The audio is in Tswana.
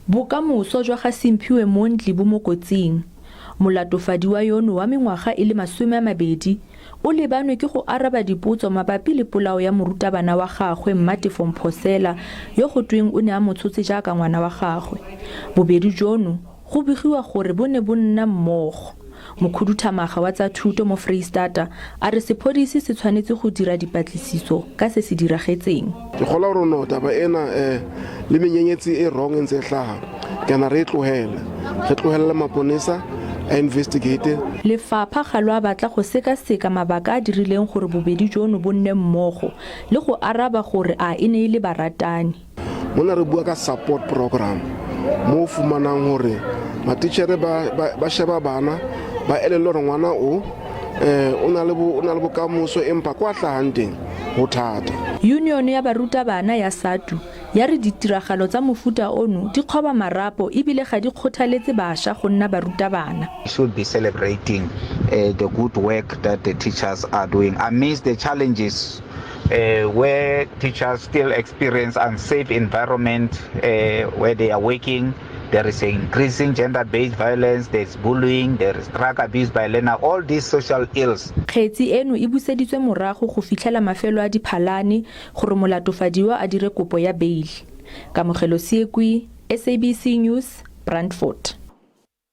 Bokamoso jwa ga Simphiwe Mondli bo mo kotsing. Molatofadiwa yono wa mengwaga e le 20 o lebanwe ke go araba dipotso mabapi le polao ya morutabana wa gagwe Matefo Mphosela yo go tweng o ne a motshotse jaaka ngwana wa gagwe. Bobedi jono go begiwa gore bo ne bo nna mmogo. Mokhuduthamaga wa tsa thuto mo Freistata a re sepodisi se tshwanetse go dira dipatlisiso ka se se diragetseng. Ke gola gore no taba ena le menyenyetsi e wrong e ntse hlaga kana re tlohela maponesa a investigate. Lefapha ga lo a batla go sekaseka mabaka a dirileng gore bobedi jono bo nne mmogo le go araba gore a e ne le baratani. Mona re bua ka support program mo fumanang gore matitšhere ba sheba bana ba elele gore ngwana o na le bokamoso empa kwa tlhagang teng go thata. Union ya barutabana ya SADU ya re ditiragalo tsa mofuta ono di kgoba marapo ebile ga di kgothaletse bašwa go nna barutabana. We should be celebrating the good work that the teachers are doing amidst the challenges where teachers still experience unsafe environment where they are working. There is increasing gender-based violence, there is bullying, there is drug abuse by learner, all these social ills. Kgetsi eno e buseditswe morago go fitlhela mafelo a Diphalane gore molatofadiwa a dire kopo ya peile. Kamogelo Siekwi, SABC News, Brandfort.